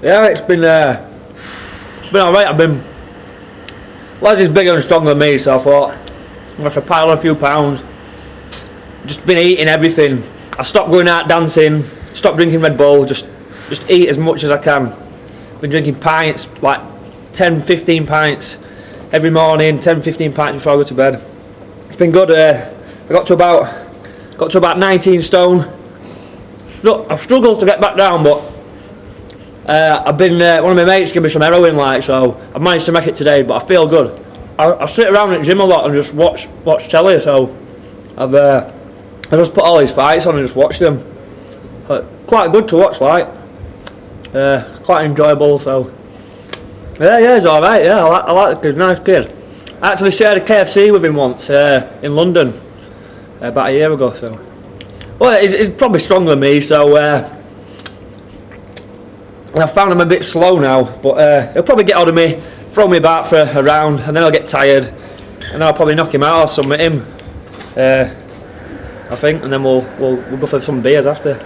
Yeah, it's been alright. Les is bigger and stronger than me, so I thought I'm gonna have to pile on a few pounds. Just been eating everything. I stopped going out dancing, stopped drinking Red Bull, just eat as much as I can. Been drinking pints, like 10-15 pints every morning, 10-15 pints before I go to bed. It's been good. I got to about 19 stone. I've struggled to get back down, but I've been one of my mates gave me some heroin, so I've managed to make it today. But I feel good. I sit around at the gym a lot and just watch telly. So I just put all these fights on and just watch them. Quite good to watch, quite enjoyable. So yeah, he's all right. Yeah, I like the kid. Nice kid. I actually shared a KFC with him once in London about a year ago. So well, he's probably stronger than me. So I found him a bit slow now, but he'll probably get hold of me, throw me back for a round, and then I'll get tired, and then I'll probably knock him out or submit him. I think, and then we'll go for some beers after.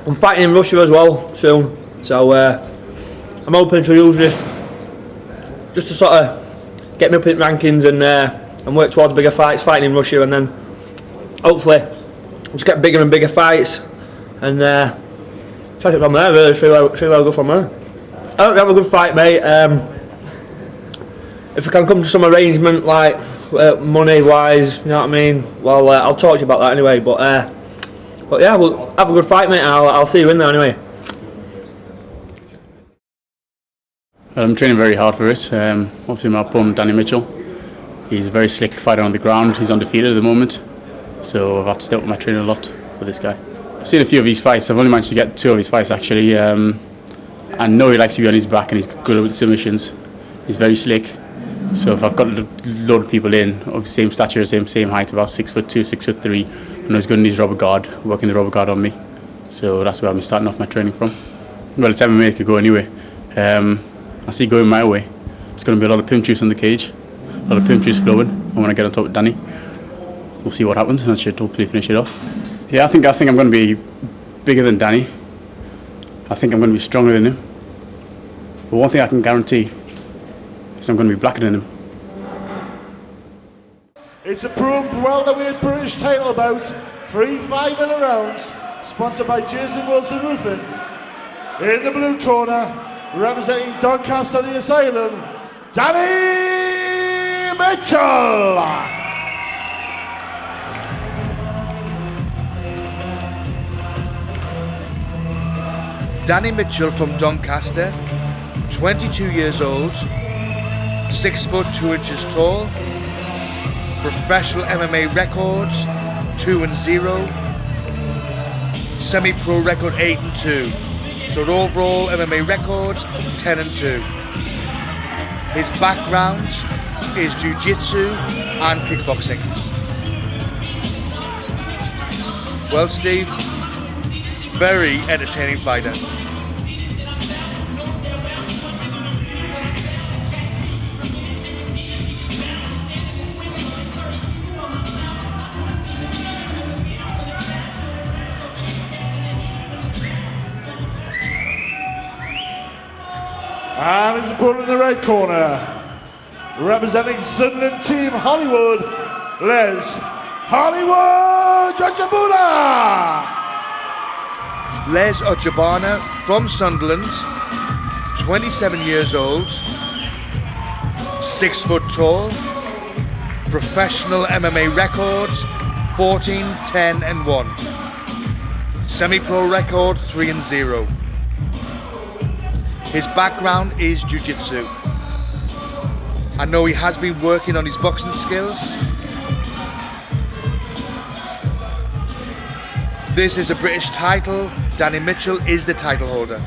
I'm fighting in Russia as well soon, so I'm hoping to use this just to sort of get me up in rankings and work towards bigger fights, fighting in Russia, and then hopefully just get bigger and bigger fights and take it from there. Really see where I go from there. I hope you have a good fight, mate. If we can come to some arrangement, money wise, you know what I mean, well, I'll talk to you about that anyway. But yeah, we'll have a good fight, mate. I'll see you in there anyway. I'm training very hard for it. Obviously my opponent, Danny Mitchell, he's a very slick fighter on the ground. He's undefeated at the moment, so I've had to step up my training a lot for this guy. I've seen a few of his fights. I've only managed to get 2 of his fights actually. I know he likes to be on his back and he's good with submissions. He's very slick. So if I've got a load of people in of the same stature, same height, about 6'2", 6'3", I know he's good in his rubber guard, working the rubber guard on me. So that's where I've been starting off my training from. Well, it's MMA, it could go anyway. I see going my way. It's going to be a lot of pimp juice in the cage, a lot of pimp juice flowing. And when I get on top of Danny, we'll see what happens, and I should hopefully finish it off. Yeah, I think I'm going to be bigger than Danny. I think I'm going to be stronger than him. But one thing I can guarantee is I'm going to be blacker than him. It's a pro welterweight British title bout, 3 5-minute rounds, sponsored by Jason Wilson Roofing. In the blue corner, representing Doncaster the Asylum, Danny Mitchell. Danny Mitchell from Doncaster, 22 years old, 6 foot 2 inches tall, professional MMA records 2-0, semi-pro record 8-2, so overall MMA records 10-2. His background is jiu-jitsu and kickboxing. Well, Steve, very entertaining fighter. And his opponent in the red corner, representing Sunderland Team Hollywood, Les Hollywood Ojugbana. Les Ojugbana from Sunderland, 27 years old, 6 foot tall, professional MMA records 14, 10 and 1, semi-pro record 3-0. His background is jiu-jitsu. I know he has been working on his boxing skills. This is a British title. Danny Mitchell is the title holder.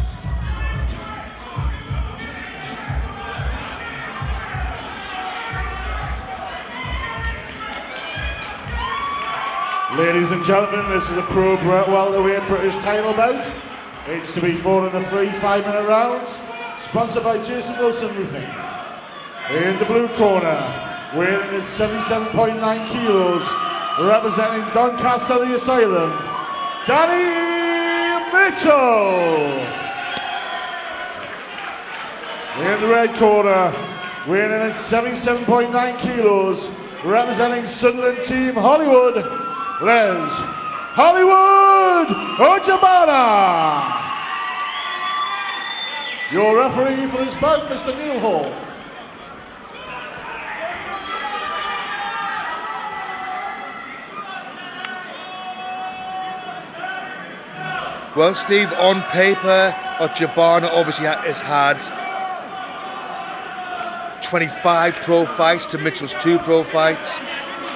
Ladies and gentlemen, this is a pro welterweight British title bout. It's to be fought in the 3 5-minute rounds, sponsored by Jason Wilson Roofing. In the blue corner, weighing in 77.9 kilos, representing Doncaster the Asylum, Danny Mitchell. In the red corner, weighing in at 77.9 kilos, representing Sunderland Team Hollywood, Les Hollywood Ojugbana. Your referee for this bout, Mr. Neil Hall. Well, Steve, on paper, Ojugbana obviously has had 25 pro fights to Mitchell's 2 pro fights,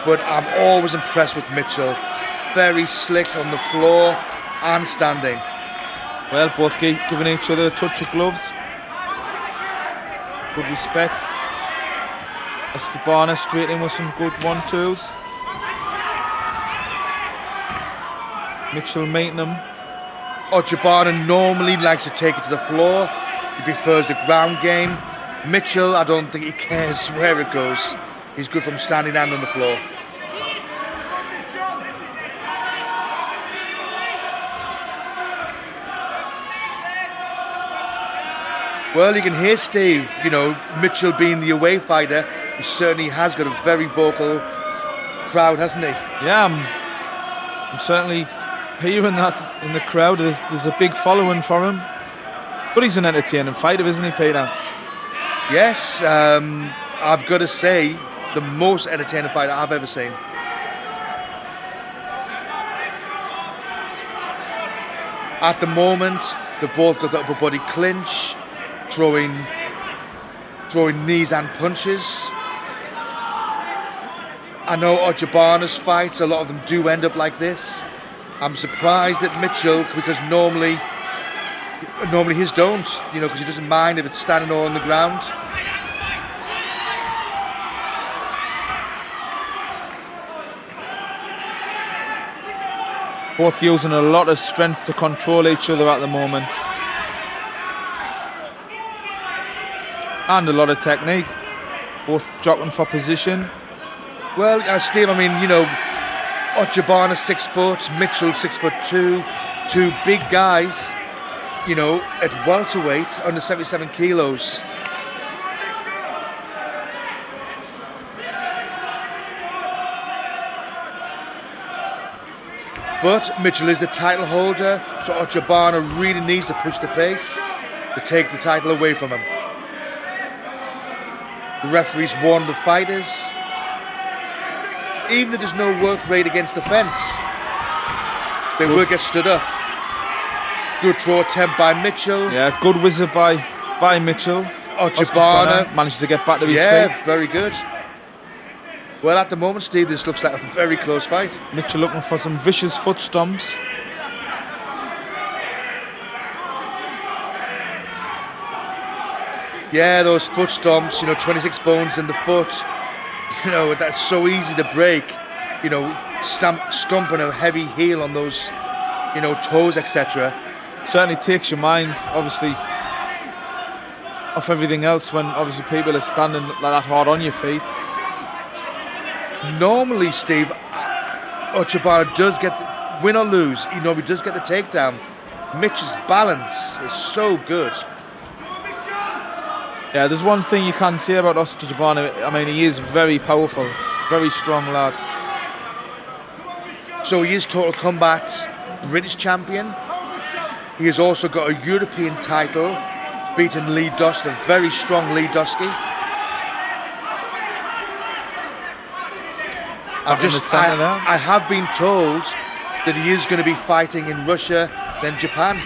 but I'm always impressed with Mitchell. Very slick on the floor and standing. Well, both giving each other a touch of gloves. Good respect. Ojugbana straight in with some good 1-2s. Mitchell meeting him. Ojugbana normally likes to take it to the floor. He prefers the ground game. Mitchell, I don't think he cares where it goes. He's good from standing and on the floor. Well, you can hear Steve, you know, Mitchell being the away fighter, he certainly has got a very vocal crowd, hasn't he? Yeah, I'm certainly hearing that in the crowd. There's a big following for him. But he's an entertaining fighter, isn't he, Peter? Yes, I've got to say, the most entertaining fighter I've ever seen. At the moment, they've both got the upper body clinch, throwing knees and punches. I know Ojugbana's fights, a lot of them do end up like this. I'm surprised at Mitchell, because normally his don't, you know, because he doesn't mind if it's standing or on the ground. Both using a lot of strength to control each other at the moment. And a lot of technique. Both jockeying for position. Well, Steve, I mean, you know, Ojugbana 6 foot, Mitchell 6'2", 2 big guys, you know, at welterweight, under 77 kilos. But Mitchell is the title holder, so Ojugbana really needs to push the pace to take the title away from him. The referees warn the fighters, even if there's no work rate against the fence, they will get stood up. Good throw attempt by Mitchell. Yeah, good wizard by Mitchell. Ojugbana managed to get back to his feet. Yeah, very good. Well, at the moment, Steve, this looks like a very close fight. Mitchell looking for some vicious foot stomps. Yeah, those foot stomps, you know, 26 bones in the foot. You know, that's so easy to break. You know, stomping a heavy heel on those, you know, toes, etc. Certainly takes your mind, obviously, off everything else when obviously people are standing like that hard on your feet. Normally, Steve, Ojugbana does get, win or lose, he normally does get the takedown. Mitch's balance is so good. Yeah, there's one thing you can say about Ojugbana. I mean, he is very powerful, very strong lad. So he is Total Combat's British champion. He has also got a European title, beating Lee Dost, the very strong Lee Dosky. I have been told that he is going to be fighting in Russia, then Japan.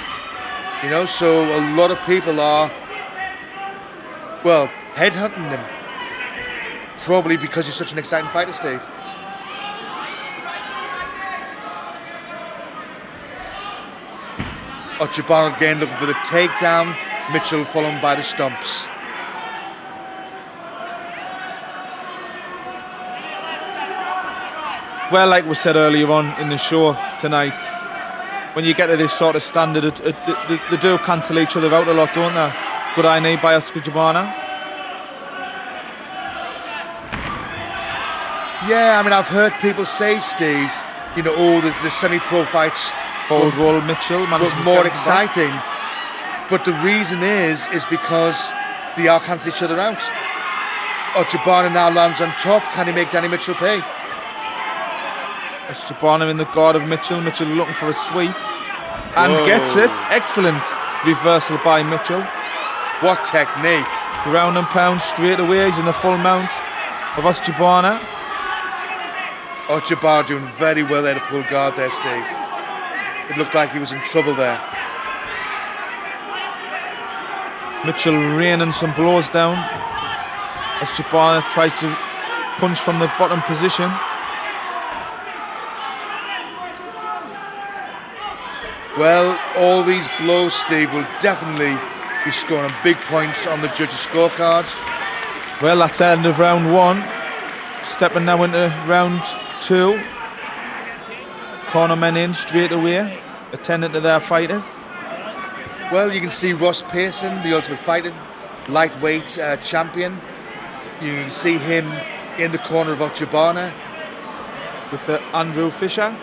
You know, so a lot of people are, well, headhunting him. Probably because he's such an exciting fighter, Steve. Ojugbana again looking for the takedown. Mitchell followed by the stomps. Well, like we said earlier on in the show tonight, when you get to this sort of standard, they do cancel each other out a lot, don't they? Good eye knee by Ojugbana. Yeah, I mean, I've heard people say, Steve, you know, all the semi-pro fights Forward roll Mitchell was more exciting. But the reason is because they are cancelling each other out. Ojugbana now lands on top. Can he make Danny Mitchell pay? Ojugbana in the guard of Mitchell. Mitchell looking for a sweep. And gets it. Excellent reversal by Mitchell. What technique. Ground and pound straight away. He's in the full mount of Ojugbana. Ojugbana doing very well there to pull guard there, Steve. It looked like he was in trouble there. Mitchell raining some blows down. Ojugbana tries to punch from the bottom position. Well, all these blows, Steve, will definitely be scoring big points on the judges' scorecards. Well, that's the end of round 1. Stepping now into round 2. Corner men in straight away, attending to their fighters. Well, you can see Ross Pearson, the Ultimate Fighter, lightweight champion. You can see him in the corner of Ojugbana. With Andrew Fisher.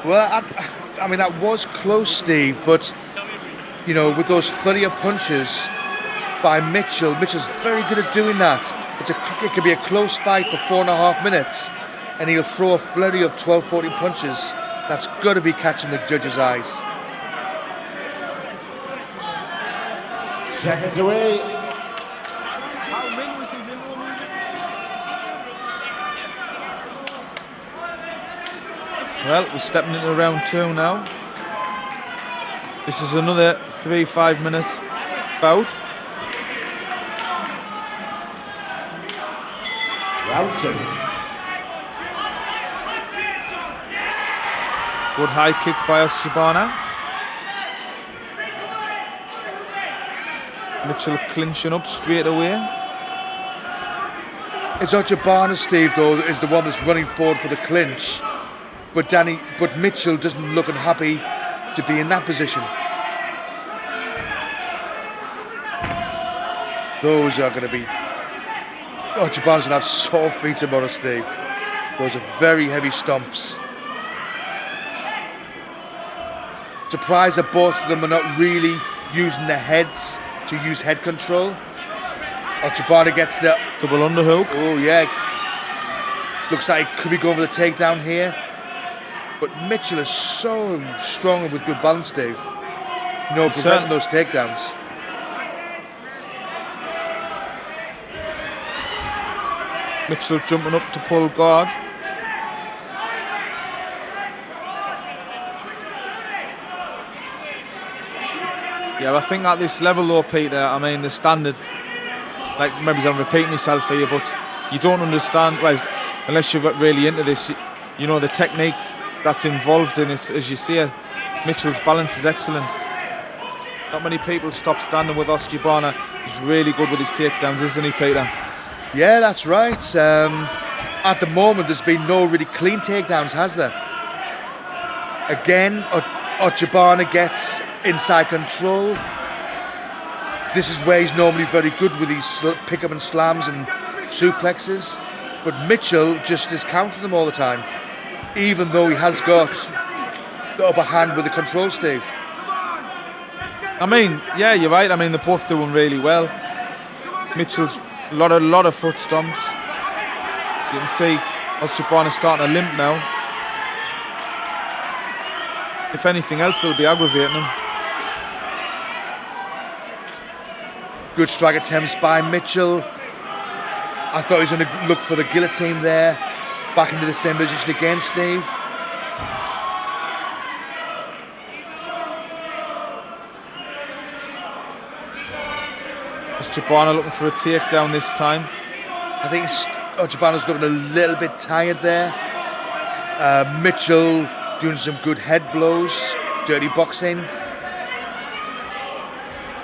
Well, I mean, that was close, Steve, but, you know, with those flurry of punches by Mitchell, Mitchell's very good at doing that. It could be a close fight for 4.5 minutes, and he'll throw a flurry of 12, 14 punches. That's got to be catching the judges' eyes. Seconds away. Well, we're stepping into round 2 now. This is another 3-5 minutes bout. Round 2. Good high kick by Ojugbana. Mitchell clinching up straight away. It's Ojugbana, Steve, though, is the one that's running forward for the clinch. But Mitchell doesn't look unhappy to be in that position. Those are going to be... Ojugbana's going to have sore feet tomorrow, Steve. Those are very heavy stomps. Surprised that both of them are not really using their heads to use head control. Ojugbana gets the... Double underhook. Oh, yeah. Looks like he could be going for the takedown here. But Mitchell is so strong and with good balance, Dave. You know, preventing those takedowns. Mitchell jumping up to pull guard. Yeah, I think at this level though, Peter, I mean, the standards, like maybe I'm repeating myself here, but you don't understand, well, unless you're really into this, you know, the technique that's involved in it. As you see, Mitchell's balance is excellent. Not many people stop standing with Ojugbana. He's really good with his takedowns, isn't he, Peter? Yeah, that's right. At the moment, there's been no really clean takedowns, has there? Again, Ojugbana gets inside control. This is where he's normally very good with his pick-up and slams and suplexes. But Mitchell just is countering them all the time, even though he has got the upper hand with the control, Steve. I mean, yeah, you're right. I mean, they're both doing really well. Mitchell's a lot of foot stomps. You can see Ojugbana starting to limp now. If anything else, it'll be aggravating him. Good strike attempts by Mitchell. I thought he was going to look for the guillotine there. Back into the same position again, Steve. Ojugbana looking for a takedown this time. I think Ojugbana's looking a little bit tired there. Mitchell doing some good head blows, dirty boxing.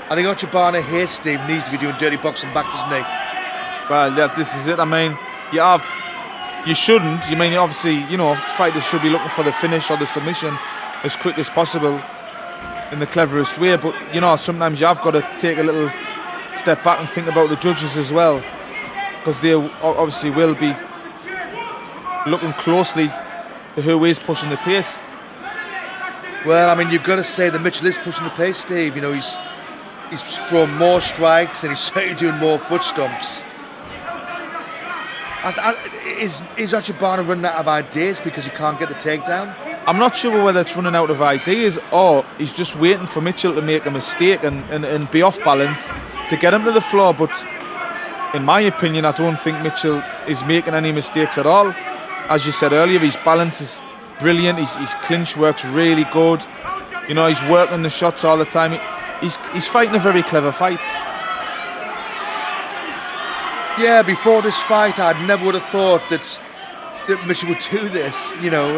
I think Ojugbana here, Steve, needs to be doing dirty boxing back, doesn't he? Well, yeah, this is it. I mean, you shouldn't. I mean, obviously, you know, fighters should be looking for the finish or the submission as quick as possible in the cleverest way. But, you know, sometimes you have got to take a little step back and think about the judges as well, because they obviously will be looking closely to who is pushing the pace. Well, I mean, you've got to say that Mitchell is pushing the pace, Steve. You know, he's throwing more strikes and he's certainly doing more foot stomps. Is Ojugbana running out of ideas because he can't get the takedown? I'm not sure whether it's running out of ideas or he's just waiting for Mitchell to make a mistake and be off balance to get him to the floor. But in my opinion, I don't think Mitchell is making any mistakes at all. As you said earlier, his balance is brilliant. His clinch works really good. You know, he's working the shots all the time. He's fighting a very clever fight. Yeah, before this fight, I never would have thought that Mitchell would do this. You know,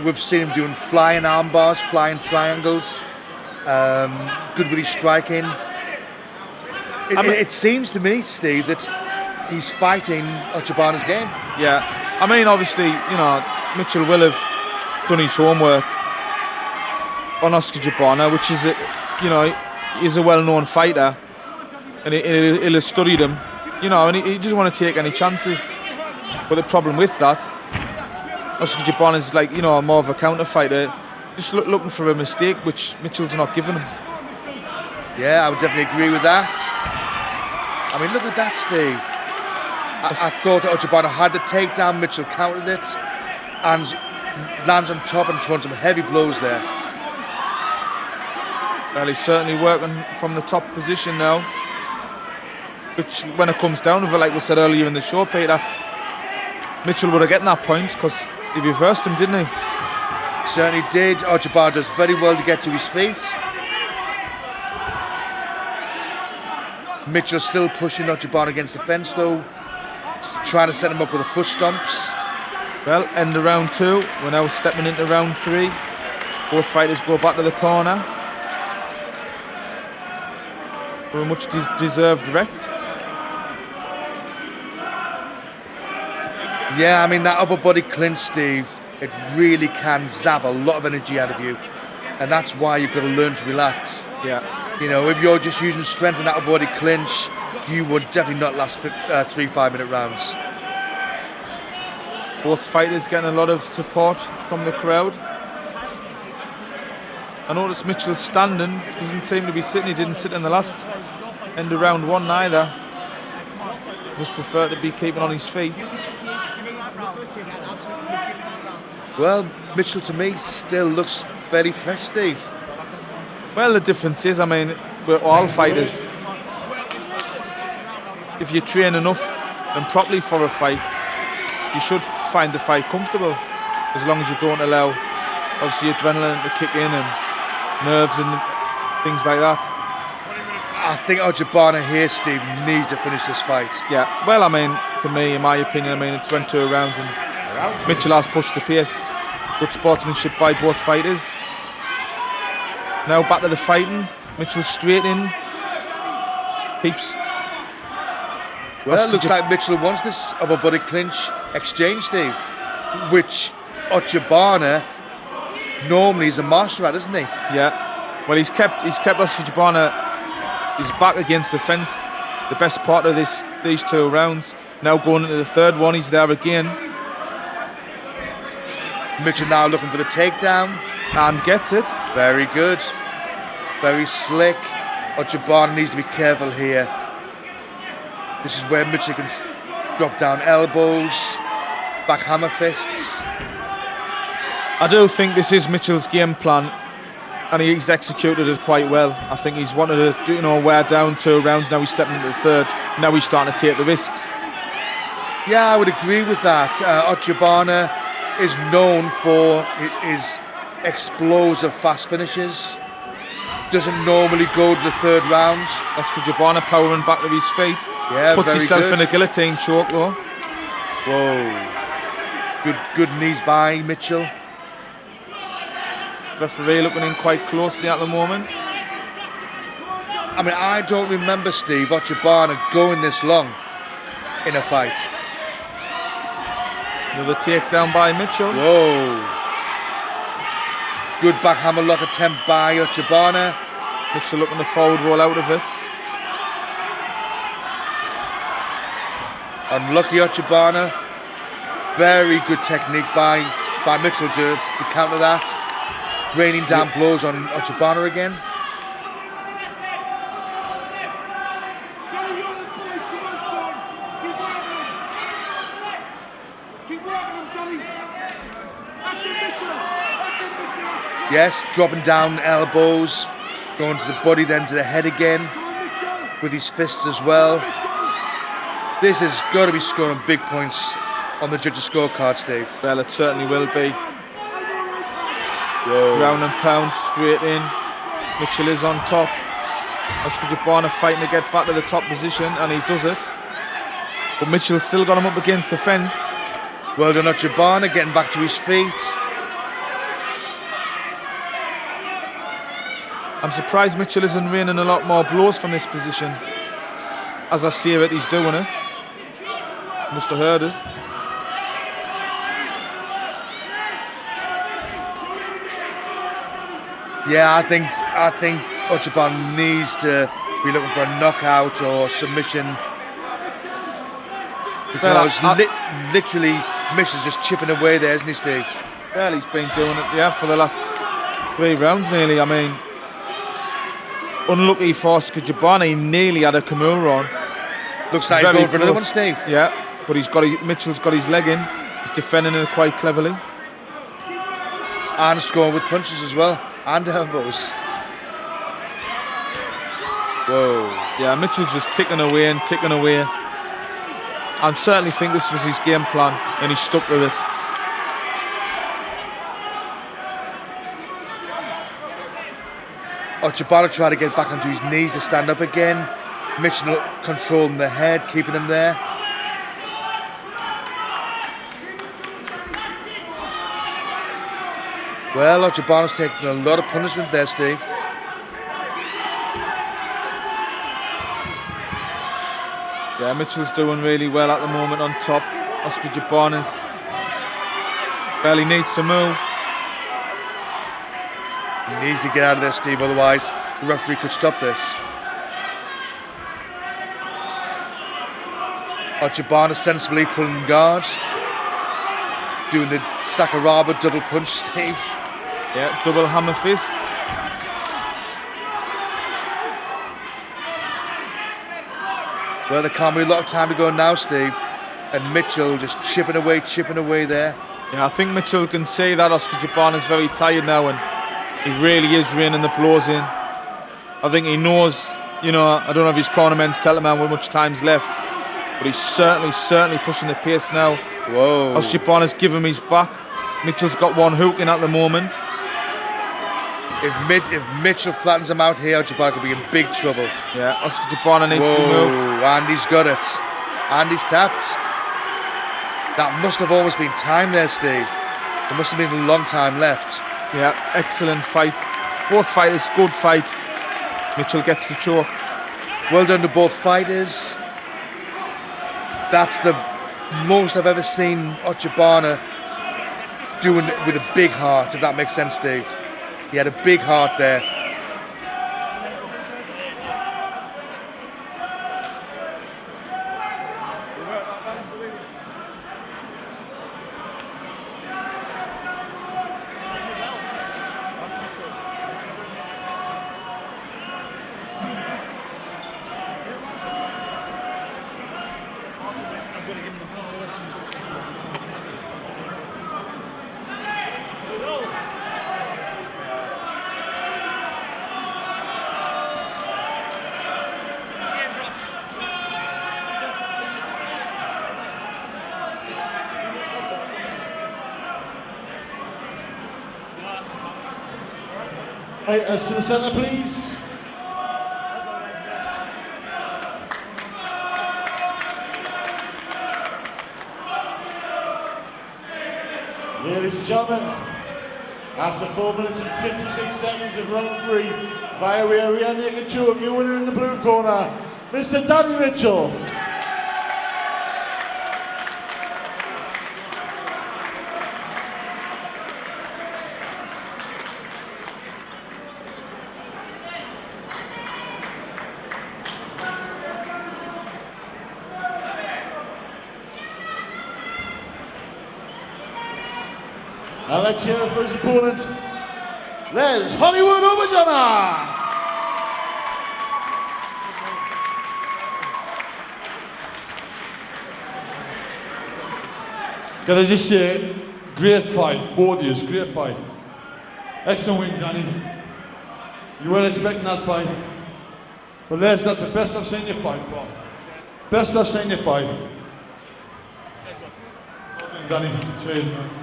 we've seen him doing flying arm bars, flying triangles, good with his striking. It seems to me, Steve, that he's fighting Ojugbana's game. Yeah, I mean, obviously, you know, Mitchell will have done his homework on Ojugbana, which is, you know, he's a well-known fighter, and he'll have studied him, you know, and he doesn't want to take any chances. But the problem with that, Ojugbana is like, you know, more of a counter fighter, just looking for a mistake, which Mitchell's not giving him. Yeah, I would definitely agree with that. I mean, look at that, Steve. I thought that Ojugbana had the takedown, Mitchell countered it, and lands on top and throws some heavy blows there. Well, he's certainly working from the top position now, which when it comes down to it, like we said earlier in the show, Peter, Mitchell would have gotten that point because he reversed him, didn't he? Certainly did. Ojugbana does very well to get to his feet. Mitchell still pushing Ojugbana against the fence though, trying to set him up with the foot stomps. Well, end of round 2, we're now stepping into round 3. Both fighters go back to the corner for a much deserved rest. Yeah, I mean, that upper body clinch, Steve, it really can zap a lot of energy out of you. And that's why you've got to learn to relax. Yeah. You know, if you're just using strength in that upper body clinch, you would definitely not last 3 5-minute rounds. Both fighters getting a lot of support from the crowd. I noticed Mitchell standing, doesn't seem to be sitting. He didn't sit in the last end of round 1 neither. Must prefer to be keeping on his feet. Well, Mitchell to me still looks very fresh, Steve. Well, the difference is, I mean, we're all fighters. If you train enough and properly for a fight, you should find the fight comfortable, as long as you don't allow, obviously, adrenaline to kick in and nerves and things like that. I think Ojugbana here, Steve, needs to finish this fight. Yeah, well, I mean, to me, in my opinion, I mean, it's went 2 rounds and Mitchell has pushed the pace. Good sportsmanship by both fighters. Now back to the fighting. Mitchell straight in. Keeps. Well, it looks like Mitchell wants this upper body clinch exchange, Steve, which Ojugbana normally is a master at, isn't he? Yeah. Well, he's kept Ojugbana his back against the fence. The best part of these 2 rounds. Now going into the 3rd one, he's there again. Mitchell now looking for the takedown. And gets it. Very good. Very slick. Ojugbana needs to be careful here. This is where Mitchell can drop down elbows, back hammer fists. I do think this is Mitchell's game plan, and he's executed it quite well. I think he's wanted to wear down 2 rounds. Now he's stepping into the 3rd. Now he's starting to take the risks. Yeah, I would agree with that. Ojugbana is known for his explosive fast finishes. Doesn't normally go to the 3rd round. Ojugbana powering back to his feet. Yeah, puts very himself good. in a guillotine choke though. Whoa. Good knees by Mitchell. Referee looking in quite closely at the moment. I mean, I don't remember, Steve, Ojugbana going this long in a fight. Another takedown by Mitchell. Whoa. Good back hammer lock attempt by Ojugbana. Mitchell looking to forward roll out of it. Unlucky Ojugbana. Very good technique by Mitchell to counter that. raining down blows on Ojugbana again. Yes, dropping down elbows, going to the body, then to the head again, with his fists as well. This has got to be scoring big points on the judges' scorecard, Steve. Well, it certainly will be. Whoa. Round and pound, straight in. Mitchell is on top. Ojugbana fighting to get back to the top position, and he does it. But Mitchell's still got him up against the fence. Well done, Ojugbana, getting back to his feet. I'm surprised Mitchell isn't raining a lot more blows from this position. As I see it, he's doing it. Must have heard us. Yeah, I think Ojugbana needs to be looking for a knockout or submission, because literally Mitchell's just chipping away there, isn't he, Steve? Well, he's been doing it, yeah, for the last 3 rounds nearly. I mean, unlucky for Ojugbana, he nearly had a Kimura on. Looks like he's going for another one, Steve. Yeah, but Mitchell's got his leg in. He's defending it quite cleverly. And scoring with punches as well, and elbows. Whoa. Yeah, Mitchell's just ticking away and ticking away. I certainly think this was his game plan, and he stuck with it. Ojugbana tried to get back onto his knees to stand up again. Mitchell controlling the head, keeping him there. Well, Ojugbana's taking a lot of punishment there, Steve. Yeah, Mitchell's doing really well at the moment on top. Ojugbana's barely needs to move. He needs to get out of there, Steve, otherwise the referee could stop this. Ojugbana sensibly pulling guard, doing the Sakuraba double punch, Steve. Yeah, double hammer fist. Well, there can't be a lot of time to go now, Steve. And Mitchell just chipping away there. Yeah, I think Mitchell can see that Ojugbana's very tired now, and he really is reining the blows in. I think he knows, I don't know if his cornermen's telling him how much time's left, but he's certainly pushing the pace now. Whoa. Ojugbana's given him his back. Mitchell's got one hook in at the moment. If Mitchell flattens him out here, Ojugbana could be in big trouble. Yeah, Ojugbana needs to move. And he's got it. And he's tapped. That must have almost been time there, Steve. There must have been a long time left. Yeah, excellent fight. Both fighters, good fight. Mitchell gets the choke. Well done to both fighters. That's the most I've ever seen Ojugbana doing it with a big heart, if that makes sense, Steve. He had a big heart there. Right, us to the centre, please. Ladies and gentlemen, after 4 minutes and 56 seconds of round 3, via rear naked choke, your winner in the blue corner, Mr. Danny Mitchell. Now let's hear it for his opponent, Les Hollywood Ojugbana. Can I just say, great fight, both of you, great fight. Excellent win, Danny. You weren't expecting that fight. But Les, that's the best I've seen you fight, Paul. Best I've seen you fight. Danny, cheers, man.